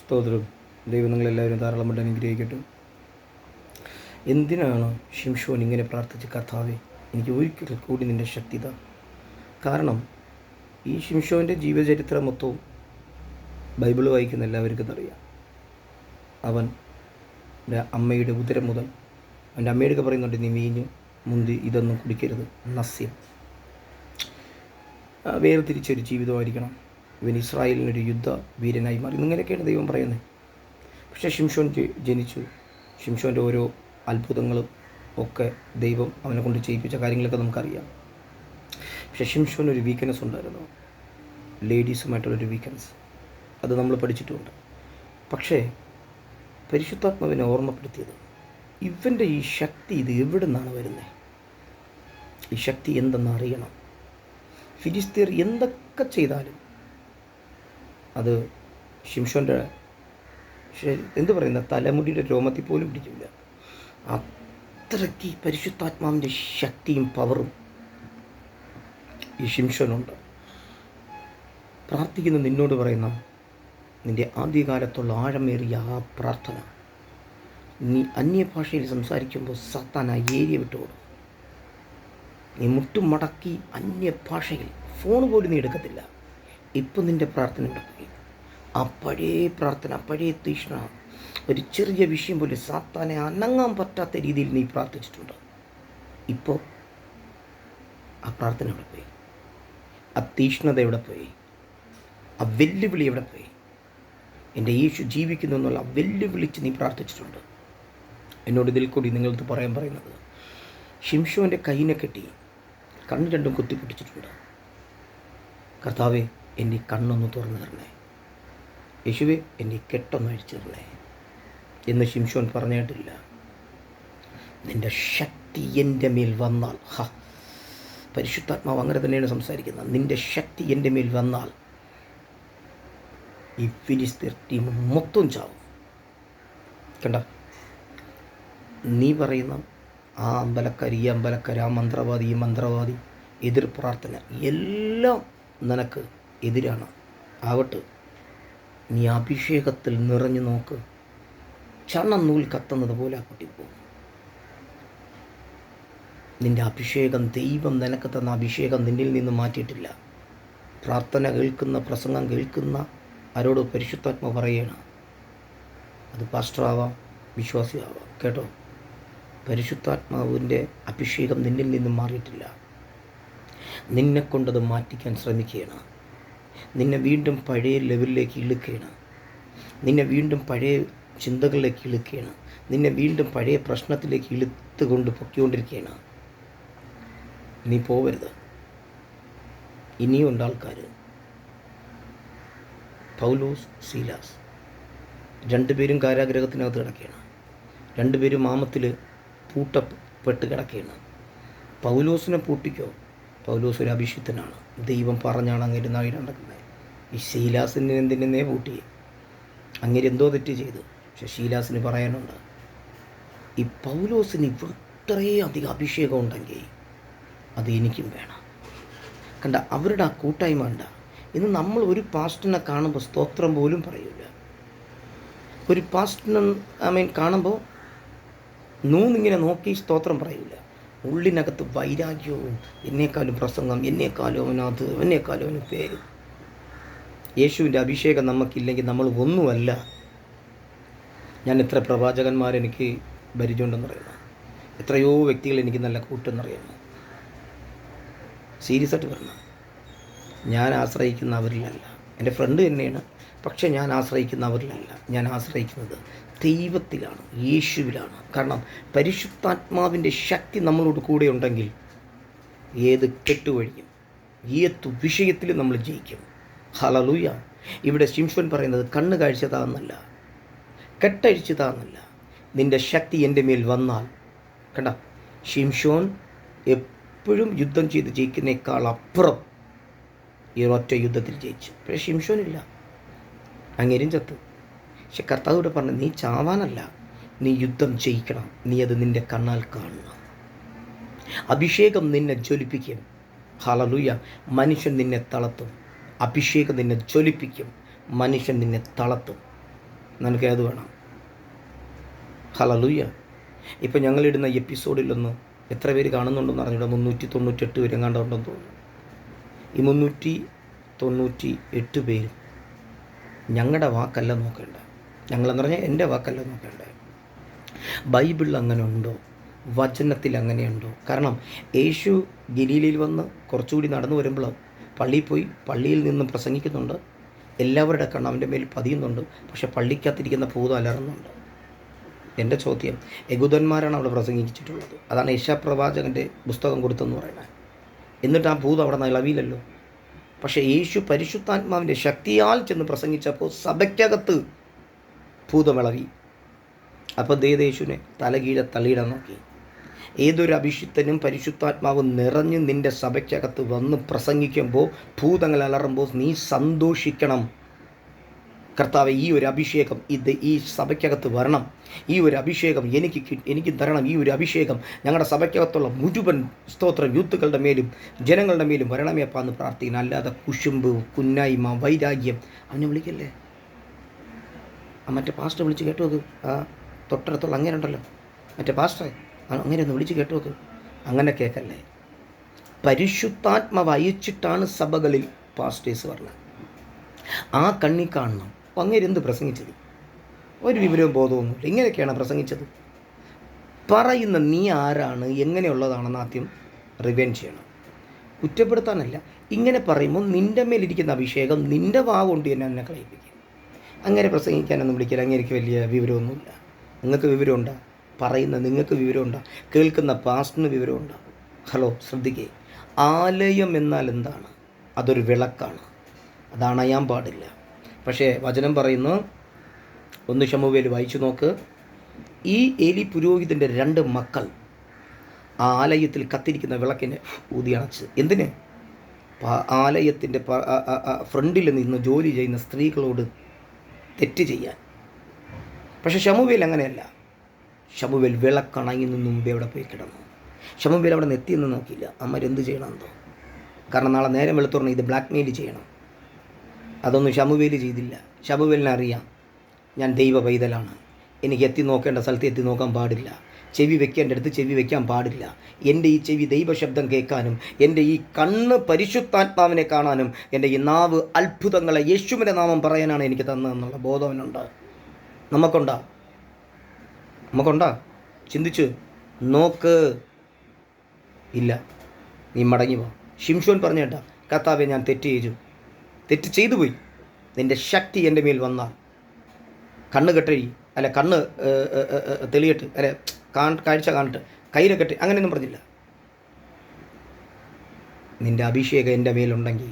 സ്തോത്രം. ദൈവം നിങ്ങളെല്ലാവരും ധാരാളമായിട്ട് അനുഗ്രഹിക്കട്ടെ. എന്തിനാണ് ശിംശോൻ ഇങ്ങനെ പ്രാർത്ഥിച്ച്, കർത്താവേ എനിക്ക് ഒരിക്കൽ കൂടി നിൻ്റെ ശക്തി താ. കാരണം ഈ ശിംശോൻ്റെ ജീവചരിത്രം മൊത്തവും ബൈബിൾ വായിക്കുന്ന എല്ലാവർക്കും അറിയാം. അവൻ അമ്മയുടെ ഉദരം മുതൽ അവൻ്റെ അമ്മയോടൊക്കെ പറയുന്നുണ്ട്, നീ വീഞ്ഞ് മുന്തി ഇതൊന്നും കുടിക്കരുത്, നസ്യം. വേർതിരിച്ചൊരു ജീവിതമായിരിക്കണം. ഇവൻ ഇസ്രായേലിനൊരു യുദ്ധ വീരനായി മാറി. ഇങ്ങനെയൊക്കെയാണ് ദൈവം പറയുന്നത്. പക്ഷേ ശിംശോൻ ജനിച്ചു. ശിംശോൻ്റെ ഓരോ അത്ഭുതങ്ങളും ഒക്കെ ദൈവം അവനെ കൊണ്ട് ചെയ്യിപ്പിച്ച കാര്യങ്ങളൊക്കെ നമുക്കറിയാം. പക്ഷേ ശിംശോനൊരു വീക്ക്നെസ് ഉണ്ടായിരുന്നു, ലേഡീസുമായിട്ടുള്ളൊരു വീക്ക്നെസ്. അത് നമ്മൾ പഠിച്ചിട്ടുമുണ്ട്. പക്ഷേ പരിശുദ്ധാത്മാവിനെ ഓർമ്മപ്പെടുത്തിയത്, ഇവൻ്റെ ഈ ശക്തി ഇത് എവിടെ നിന്നാണ് വരുന്നത്? ഈ ശക്തി എന്തെന്ന് അറിയണം. ഫിലിസ്തീർ എന്തൊക്കെ ചെയ്താലും അത് ശിംശോൻ്റെ എന്തു പറയുന്ന തലമുടിയുടെ രോമത്തിൽ പോലും പിടിക്കില്ല. അത്രയ്ക്ക് പരിശുദ്ധാത്മാവിൻ്റെ ശക്തിയും പവറും ഈ ശിംശോനുണ്ട്. പ്രാർത്ഥിക്കുന്ന നിന്നോട് പറയുന്ന നിൻ്റെ ആദ്യകാലത്തുള്ള ആഴമേറിയ ആ പ്രാർത്ഥന, നീ അന്യഭാഷയിൽ സംസാരിക്കുമ്പോൾ സാത്താൻ ആ ഏരിയ വിട്ടുകൊടുക്കും. നീ മുട്ടും മടക്കി അന്യഭാഷയിൽ ഫോൺ പോലും നീ എടുക്കത്തില്ല. ഇപ്പം നിൻ്റെ പ്രാർത്ഥന ഉണ്ടാക്കി ആ പഴയ പ്രാർത്ഥന, പഴയ തീഷ്ണ, ഒരു ചെറിയ വിഷയം പോലെ സാത്താനെ അനങ്ങാൻ പറ്റാത്ത രീതിയിൽ നീ പ്രാർത്ഥിച്ചിട്ടുണ്ട്. ഇപ്പോൾ ആ പ്രാർത്ഥന എവിടെ പോയി? ആ തീഷ്ണത എവിടെ പോയി? ആ വെല്ലുവിളി എവിടെ പോയി? എൻ്റെ യേശു ജീവിക്കുന്നു എന്നുള്ള ആ വെല്ലുവിളിച്ച് നീ പ്രാർത്ഥിച്ചിട്ടുണ്ട്. എന്നോട് ഇതിൽ കൂടി നിങ്ങൾക്ക് പറയുന്നത്, ശിംശോൻ്റെ കൈയിനെ കെട്ടി കണ്ണ് രണ്ടും കുത്തിപ്പൊട്ടിച്ചിട്ടുണ്ട്. കർത്താവേ എൻ്റെ കണ്ണൊന്ന് തുറന്നു തരണേ, യേശുവേ എൻ്റെ കെട്ടൊന്ന് അഴിച്ചു തരണേ എന്ന് ശിംശോൻ പറഞ്ഞിട്ടില്ല. നിൻ്റെ ശക്തി എൻ്റെ മേൽ വന്നാൽ, പരിശുദ്ധാത്മാവ് അങ്ങനെ തന്നെയാണ് സംസാരിക്കുന്നത്. നിൻ്റെ ശക്തി എൻ്റെ മേൽ വന്നാൽ ഈ ഫിലിസ്തീർ ടീം മൊത്തം ചാവും. കണ്ട, നീ പറയുന്ന ആ അമ്പലക്കാർ, ഈ അമ്പലക്കാർ, ആ മന്ത്രവാദി, ഈ മന്ത്രവാദി, എതിർ പ്രാർത്ഥന എല്ലാം നിനക്ക് എതിരാണ്. ആവട്ടെ, നീ അഭിഷേകത്തിൽ നിറഞ്ഞു നോക്ക്. ചണനൂൽ കത്തുന്നത് പോലെ ആ കുട്ടി പോകും. നിൻ്റെ അഭിഷേകം, ദൈവം നിനക്ക് തന്ന അഭിഷേകം നിന്നിൽ നിന്ന് മാറ്റിയിട്ടില്ല. പ്രാർത്ഥന കേൾക്കുന്ന, പ്രസംഗം കേൾക്കുന്ന ആരോട് പരിശുദ്ധാത്മ പറയണം. അത് പാസ്റ്ററാവാം, വിശ്വാസിയാവാം. കേട്ടോ, പരിശുദ്ധാത്മാവിൻ്റെ അഭിഷേകം നിന്നിൽ നിന്നും മാറിയിട്ടില്ല. നിന്നെക്കൊണ്ടത് മാറ്റിക്കാൻ ശ്രമിക്കുകയാണ്. നിന്നെ വീണ്ടും പഴയ ലെവലിലേക്ക് ഇളുക്കുകയാണ്. നിന്നെ വീണ്ടും പഴയ ചിന്തകളിലേക്ക് ഇളുക്കുകയാണ്. നിന്നെ വീണ്ടും പഴയ പ്രശ്നത്തിലേക്ക് ഇളുത്തുകൊണ്ട് പൊക്കിക്കൊണ്ടിരിക്കുകയാണ്. നീ പോവരുത്. ഇനിയുണ്ട് ആൾക്കാർ. പൗലോസ്, സീലാസ് രണ്ടുപേരും കാരാഗ്രഹത്തിനകത്ത് കിടക്കുകയാണ്. രണ്ടുപേരും മാമത്തിൽ പൂട്ടപ്പെട്ട് കിടക്കുകയാണ്. പൗലോസിനെ പൂട്ടിക്കോ? പൗലോസ് ഒരു അഭിഷിക്തനാണ്, ദൈവം പറഞ്ഞാണ് അങ്ങനെ നടക്കുന്നത്. ഈ ശീലാസിന് എന്തിനെ പൂട്ടിയേ? അങ്ങനെ എന്തോ തെറ്റ് ചെയ്തു. പക്ഷെ ശീലാസിന് പറയാനുണ്ട്, ഈ പൗലോസിന് ഇത്രയും അധികം അഭിഷേകം ഉണ്ടെങ്കിൽ അത് എനിക്കും വേണം. കണ്ട, അവരുടെ ആ കൂട്ടായ്മ കണ്ട. ഇന്ന് നമ്മൾ ഒരു പാസ്റ്ററിനെ കാണുമ്പോൾ സ്തോത്രം പോലും പറയില്ല. ഒരു പാസ്റ്ററിനെ കാണുമ്പോൾ നൂന്നിങ്ങനെ നോക്കി സ്തോത്രം പറയില്ല. ഉള്ളിനകത്ത് വൈരാഗ്യവും, എന്നേക്കാളും പ്രസംഗം, എന്നേക്കാളും അവനത്, എന്നേക്കാളും അവന് പേര്. യേശുവിൻ്റെ അഭിഷേകം നമുക്കില്ലെങ്കിൽ നമ്മൾ ഒന്നുമല്ല. ഞാൻ എത്ര പ്രവാചകന്മാരെനിക്ക് ഭരിച്ചുകൊണ്ടെന്നറിയുന്നു, എത്രയോ വ്യക്തികൾ എനിക്ക് നല്ല കൂട്ടെന്നറിയുന്നു. സീരിയസ് ആയിട്ട് പറഞ്ഞു, ഞാൻ ആശ്രയിക്കുന്ന അവരിലല്ല. എൻ്റെ ഫ്രണ്ട് തന്നെയാണ്, പക്ഷേ ഞാൻ ആശ്രയിക്കുന്ന അവരിലല്ല. ഞാൻ ആശ്രയിക്കുന്നത് ദൈവത്തിലാണ്, യേശുവിലാണ്. കാരണം പരിശുദ്ധാത്മാവിൻ്റെ ശക്തി നമ്മളോട് കൂടെ ഉണ്ടെങ്കിൽ ഏത് കെട്ടുവഴിയും, ഏത് വിഷയത്തിലും നമ്മൾ ജയിക്കും. ഹല്ലേലൂയ. ഇവിടെ ശിംശോൻ പറയുന്നത് കണ്ണ് കാഴ്ചതാന്നല്ല, കെട്ടഴിച്ചതാന്നല്ല, നിൻ്റെ ശക്തി എൻ്റെ മേൽ വന്നാൽ. കണ്ട, ശിംശോൻ എപ്പോഴും യുദ്ധം ചെയ്ത് ജയിക്കുന്നേക്കാൾ അപ്പുറം ഈ ഒറ്റ യുദ്ധത്തിൽ ജയിച്ചു. പക്ഷേ ശിംശോനില്ല, അങ്ങേരും ചത്തു. പക്ഷെ കർത്താവോട് പറഞ്ഞു, നീ ചാവാനല്ല, നീ യുദ്ധം ജയിക്കണം. നീ അത് നിൻ്റെ കണ്ണാൽ കാണണം. അഭിഷേകം നിന്നെ ജ്വലിപ്പിക്കും. ഹല്ലേലൂയ. മനുഷ്യൻ നിന്നെ തളർത്തും, അഭിഷേകം നിന്നെ ജ്വലിപ്പിക്കും, മനുഷ്യൻ നിന്നെ തളർത്തും. നിനക്ക് ഏത് വേണം? ഹല്ലേലൂയ. ഇപ്പം ഞങ്ങളിടുന്ന എപ്പിസോഡിലൊന്ന് എത്ര പേര് കാണുന്നുണ്ടെന്ന് അറിഞ്ഞൂടാ. 398 പേര് എങ്ങാണ്ടുണ്ടെന്ന് തോന്നുന്നു. ഈ 398 പേരും ഞങ്ങളുടെ വാക്കല്ല നോക്കേണ്ട. ഞങ്ങളെന്ന് പറഞ്ഞാൽ എൻ്റെ വാക്കല്ല നോക്കേണ്ടത്. ബൈബിളിൽ അങ്ങനെ ഉണ്ടോ? വചനത്തിൽ അങ്ങനെയുണ്ടോ? കാരണം യേശു ഗലീലയിൽ വന്ന് കുറച്ചുകൂടി നടന്നു വരുമ്പോൾ പള്ളിയിൽ പോയി പള്ളിയിൽ നിന്നും പ്രസംഗിക്കുന്നുണ്ട്. എല്ലാവരുടെ കണ്ണ് അവൻ്റെ മേൽ പതിയുന്നുണ്ട്. പക്ഷെ പള്ളിക്കകത്തിരിക്കുന്ന ഭൂതം അലറുന്നുണ്ട്. എൻ്റെ ചോദ്യം, യഹൂദന്മാരാണ് അവിടെ പ്രസംഗിച്ചിട്ടുള്ളത്. അതാണ് യെശയ്യാപ്രവാചകൻ്റെ പുസ്തകം കൊടുത്തെന്ന് പറയുന്നത്. എന്നിട്ട് ആ ഭൂതം അവിടെ നിന്ന് ഇളവിയില്ലല്ലോ. പക്ഷേ യേശു പരിശുദ്ധാത്മാവിൻ്റെ ശക്തിയാൽ ചെന്ന് പ്രസംഗിച്ചപ്പോൾ സഭയ്ക്കകത്ത് ഭൂതമിളവി. അപ്പോൾ യേശുവിനെ തലകീഴെ തള്ളിയിടാൻ നോക്കി. ഏതൊരു അഭിഷിക്തനും പരിശുദ്ധാത്മാവ് നിറഞ്ഞ് നിൻ്റെ സഭയ്ക്കകത്ത് വന്ന് പ്രസംഗിക്കുമ്പോൾ, ഭൂതങ്ങൾ അലറുമ്പോൾ നീ സന്തോഷിക്കണം. കർത്താവെ, ഈ ഒരു അഭിഷേകം ഈ സഭയ്ക്കകത്ത് വരണം. ഈ ഒരു അഭിഷേകം എനിക്ക് തരണം. ഈ ഒരു അഭിഷേകം ഞങ്ങളുടെ സഭയ്ക്കകത്തുള്ള മുഴുവൻ സ്തോത്രം യൂത്തുക്കളുടെ മേലും ജനങ്ങളുടെ മേലും വരണമേ അപ്പാ എന്ന് പ്രാർത്ഥിക്കണം. അല്ലാതെ കുശുമ്പ്, കുന്നായ്മ, വൈരാഗ്യം അവനെ വിളിക്കല്ലേ. മറ്റേ പാസ്റ്റർ വിളിച്ച് കേട്ടു നോക്ക്. തൊട്ടടുത്തുള്ള അങ്ങനെ ഉണ്ടല്ലോ, മറ്റേ പാസ്റ്ററെ അങ്ങനെ ഒന്ന് വിളിച്ച് കേട്ടു നോക്ക്. അങ്ങനെ കേൾക്കല്ലേ. പരിശുദ്ധാത്മാവ് അയച്ചിട്ടാണ് സഭകളിൽ പാസ്റ്റേഴ്സ് പറഞ്ഞത്. ആ കണ്ണി കാണണം. അപ്പം അങ്ങനെ എന്ത് പ്രസംഗിച്ചത്? ഒരു വിവരവും ബോധമൊന്നുമില്ല. ഇങ്ങനെയൊക്കെയാണ് പ്രസംഗിച്ചത്. പറയുന്ന നീ ആരാണ്, എങ്ങനെയുള്ളതാണെന്ന് ആദ്യം റിവെൻറ്റ് ചെയ്യണം. കുറ്റപ്പെടുത്താനല്ല. ഇങ്ങനെ പറയുമ്പോൾ നിൻ്റെ മേലിരിക്കുന്ന അഭിഷേകം നിൻ്റെ വാ കൊണ്ട് തന്നെ എന്നെ കളയിപ്പിക്കും. അങ്ങനെ പ്രസംഗിക്കാനൊന്നും വിളിക്കില്ല. അങ്ങനെയൊക്കെ വലിയ വിവരമൊന്നുമില്ല. നിങ്ങൾക്ക് വിവരമുണ്ടോ? പറയുന്ന നിങ്ങൾക്ക് വിവരമുണ്ടോ? കേൾക്കുന്ന പാസ്റ്ററിന് വിവരമുണ്ടോ? ഹലോ, ശ്രദ്ധിക്കേ. ആലയം എന്നാൽ എന്താണ്? അതൊരു വിളക്കാണ്. അത് അണയാൻ പാടില്ല. പക്ഷേ വചനം പറയുന്നു, 1 ശമൂവേൽ വായിച്ചു നോക്ക്. ഈ ഏലി പുരോഹിതൻ്റെ 2 മക്കൾ ആ ആലയത്തിൽ കത്തിരിക്കുന്ന വിളക്കിനെ ഊതി അണച്ച്. എന്തിന്? ആലയത്തിൻ്റെ ഫ്രണ്ടിൽ നിന്ന് ജോലി ചെയ്യുന്ന സ്ത്രീകളോട് തെറ്റ് ചെയ്യാൻ. പക്ഷേ ശമൂവേൽ അങ്ങനെയല്ല. ശമൂവേൽ വിളക്കണയുന്ന മുമ്പേ അവിടെ പോയി കിടന്നു. ശമൂവേൽ അവിടെ നിന്ന് എത്തിയെന്ന് നോക്കിയില്ല. അമ്മരെന്ത് ചെയ്യണമെന്നോ? കാരണം നാളെ നേരം വെളുത്തുറന്ന് ഇത് ബ്ലാക്ക് മെയിൽ ചെയ്യണം. അതൊന്നും ശമൂവേൽ ചെയ്തില്ല. ശമൂവേലിനെ അറിയാം, ഞാൻ ദൈവ പൈതലാണ്. എനിക്ക് എത്തി നോക്കേണ്ട സ്ഥലത്ത് എത്തി നോക്കാൻ പാടില്ല. ചെവി വെക്കേണ്ട അടുത്ത് ചെവി വെക്കാൻ പാടില്ല. എൻ്റെ ഈ ചെവി ദൈവശബ്ദം കേൾക്കാനും, എൻ്റെ ഈ കണ്ണ് പരിശുദ്ധാത്മാവിനെ കാണാനും, എൻ്റെ ഈ നാവ് അത്ഭുതങ്ങളെ യേശുവിൻ്റെ നാമം പറയാനാണ് എനിക്ക് തന്നതെന്നുള്ള ബോധവനുണ്ട്. നമുക്കുണ്ടാ? ചിന്തിച്ച് നോക്ക്. ഇല്ല. നീ മടങ്ങി പോ. ശിംശോൻ പറഞ്ഞ കേട്ടാ, കർത്താവേ, ഞാൻ തെറ്റ് ചെയ്തു പോയി. നിൻ്റെ ശക്തി എൻ്റെ മേൽ വന്നാൽ കണ്ണ് കെട്ടഴി, അല്ല കണ്ണ് തെളിയട്ട്, അല്ലെ കാഴ്ച കാണട്ടെ, കയ്യിലെ കെട്ടി, അങ്ങനെയൊന്നും പറഞ്ഞില്ല. നിൻ്റെ അഭിഷേകം എൻ്റെ മേലുണ്ടെങ്കിൽ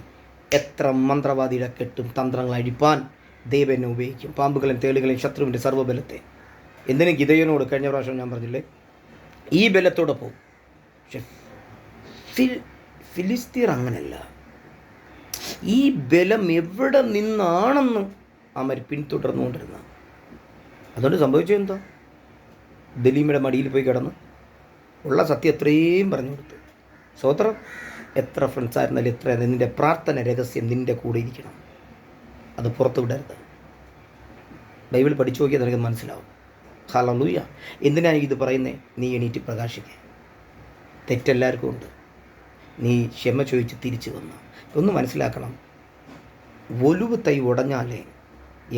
എത്ര മന്ത്രവാദിയുടെ കെട്ടും തന്ത്രങ്ങൾ അഴിപ്പാൻ ദൈവം എന്നെ ഉപയോഗിക്കും. പാമ്പുകളെയും തേളുകളെയും ശത്രുവിൻ്റെ സർവ്വബലത്തെ. എന്തിന് ഗിദയോനോട് കഴിഞ്ഞ പ്രാവശ്യം ഞാൻ പറഞ്ഞില്ലേ, ഈ ബലത്തോടെ പോകും. പക്ഷെ ഫിലിസ്തീർ അങ്ങനല്ല. ഈ ബലം എവിടെ നിന്നാണെന്ന് അവർ പിന്തുടർന്നുകൊണ്ടിരുന്ന. അതുകൊണ്ട് സംഭവിച്ചത് എന്താ? ദലീമയുടെ മടിയിൽ പോയി കിടന്ന് ഉള്ള സത്യം എത്രയും പറഞ്ഞു കൊടുത്തു. സ്വോത്രം. എത്ര ഫ്രണ്ട്സായിരുന്നാലും എത്ര നിൻ്റെ പ്രാർത്ഥന രഹസ്യം നിൻ്റെ കൂടെ ഇരിക്കണം. അത് പുറത്തു വിടരുത്. ബൈബിൾ പഠിച്ചു നോക്കിയാൽ നിനക്ക് മനസ്സിലാവും. ഹല്ലേലൂയ. എന്തിനാണ് ഇത് പറയുന്നത്? നീ എണീറ്റ് പ്രകാശിക്കുക. തെറ്റെല്ലാവർക്കും ഉണ്ട്. നീ ക്ഷമ ചോദിച്ച് തിരിച്ചു വന്നു. ഒന്ന് മനസ്സിലാക്കണം, ഒലുവ് തൈ ഉടഞ്ഞാലേ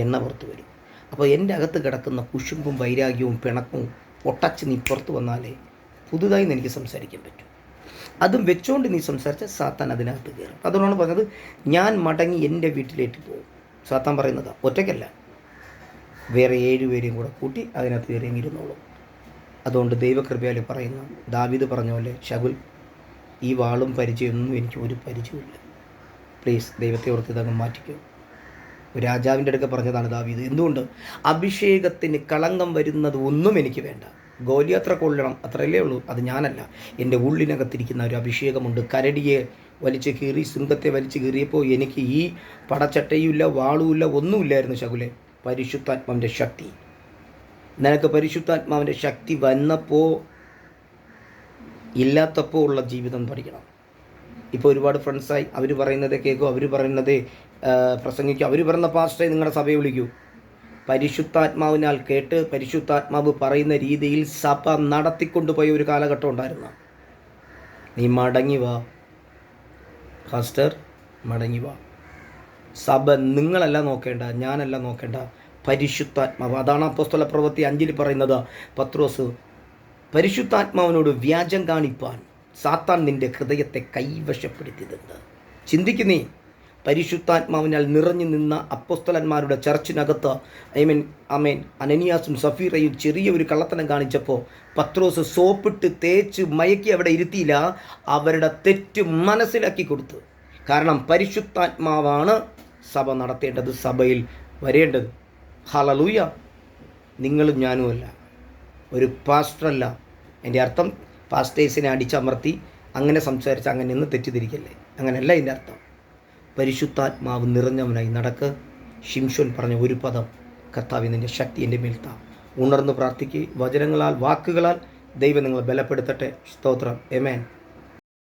എണ്ണ പുറത്ത് വരും. അപ്പോൾ എൻ്റെ അകത്ത് കിടക്കുന്ന കുശുമ്പും വൈരാഗ്യവും പിണക്കവും പൊട്ടച്ച് നീ പുറത്ത് വന്നാലേ പുതുതായി എനിക്ക് സംസാരിക്കാൻ പറ്റും. അതും വെച്ചുകൊണ്ട് നീ സംസാരിച്ച സാത്താൻ അതിനകത്ത് കയറും. അതുകൊണ്ടാണ് പറഞ്ഞത്, ഞാൻ മടങ്ങി എൻ്റെ വീട്ടിലേക്ക് പോകും. സാത്താൻ പറയുന്നത് ഒറ്റയ്ക്കല്ല, വേറെ 7 പേരെയും കൂടെ കൂട്ടി അതിനകത്ത് ഇറങ്ങിയിരുന്നോളൂ. അതുകൊണ്ട് ദൈവകൃപയാൽ പറയുന്നു, ദാവീദ് പറഞ്ഞ പോലെ, ശകുൽ, ഈ വാളും പരിചയമൊന്നും എനിക്ക് ഒരു പരിചയമില്ല. പ്ലീസ് ദൈവത്തെ ഓർത്ത് ഇതങ്ങ് മാറ്റിക്കോ. രാജാവിൻ്റെ അടുക്ക പറഞ്ഞതാണ് ദാവീദ്. എന്തുകൊണ്ട്? അഭിഷേകത്തിന് കളങ്കം വരുന്നത് ഒന്നും എനിക്ക് വേണ്ട. ഗോലിയാത്ര കൊള്ളണം, അത്രയല്ലേ ഉള്ളൂ. അത് ഞാനല്ല, എൻ്റെ ഉള്ളിനകത്തിരിക്കുന്ന ഒരു അഭിഷേകമുണ്ട്. കരടിയെ വലിച്ച് കീറി, സിംഹത്തെ വലിച്ച് കീറിയപ്പോൾ എനിക്ക് ഈ പടച്ചട്ടയുമില്ല, വാളുമില്ല, ഒന്നുമില്ലായിരുന്നു ശകുലെ. പരിശുദ്ധാത്മാവിൻ്റെ ശക്തി. നിനക്ക് പരിശുദ്ധാത്മാവിൻ്റെ ശക്തി വന്നപ്പോൾ ഇല്ലാത്തപ്പോൾ ഉള്ള ജീവിതം പഠിക്കണം. ഇപ്പോൾ ഒരുപാട് ഫ്രണ്ട്സായി, അവർ പറയുന്നത് കേൾക്കും, അവർ പറയുന്നത് പ്രസംഗിക്കും, അവർ പറയുന്ന പാസ്റ്ററെ നിങ്ങളുടെ സഭയെ വിളിക്കൂ. പരിശുദ്ധാത്മാവിനാൽ കേട്ട് പരിശുദ്ധാത്മാവ് പറയുന്ന രീതിയിൽ സഭ നടത്തിക്കൊണ്ടുപോയ ഒരു കാലഘട്ടം ഉണ്ടായിരുന്നു. നീ മടങ്ങി വാ പാസ്റ്റർ, മടങ്ങി വാ. സഭ നിങ്ങളല്ല നോക്കേണ്ട, ഞാനല്ല നോക്കേണ്ട, പരിശുദ്ധാത്മാവ്. അതാണ് അപ്പോസ്തല പ്രവൃത്തി 5 പറയുന്നത്. പത്രോസ് പരിശുദ്ധാത്മാവിനോട് വ്യാജം കാണിപ്പാൻ സാത്താൻ നിന്റെ ഹൃദയത്തെ കൈവശപ്പെടുത്തിയതെന്ന് ചിന്തിക്കുന്നേ. പരിശുദ്ധാത്മാവിനാൽ നിറഞ്ഞു നിന്ന അപ്പോസ്തലന്മാരുടെ ചർച്ചിനകത്ത് ആമേൻ അനനിയാസും സഫീറയും ചെറിയ ഒരു കള്ളത്തനം കാണിച്ചപ്പോൾ പത്രോസ് സോപ്പിട്ട് തേച്ച് മയക്കി അവിടെ ഇരുത്തിയില്ല, അവരുടെ തെറ്റ് മനസ്സിലാക്കി കൊടുത്തു. കാരണം പരിശുദ്ധാത്മാവാണ് സഭ നടത്തേണ്ടത്, സഭയിൽ വരേണ്ടത്. ഹല്ലേലൂയ. നിങ്ങളും ഞാനുമല്ല, ഒരു പാസ്റ്ററല്ല. എൻ്റെ അർത്ഥം പാസ്റ്റേഴ്സിനെ അടിച്ചമർത്തി അങ്ങനെ സംസാരിച്ച് അങ്ങനെ നിന്ന് തെറ്റിദ്ധരിക്കല്ലേ, അങ്ങനെയല്ല എൻ്റെ അർത്ഥം. പരിശുദ്ധാത്മാവ് നിറഞ്ഞവനായി നടക്ക്. ശിംശോൻ പറഞ്ഞ ഒരു പദം, കർത്താവേ നിൻ്റെ ശക്തി എൻ്റെ മേൽ താ. ഉണർന്ന് പ്രാർത്ഥിക്കുക. വചനങ്ങളാൽ വാക്കുകളാൽ ദൈവം നിങ്ങളെ ബലപ്പെടുത്തട്ടെ. സ്തോത്രം. ആമേൻ.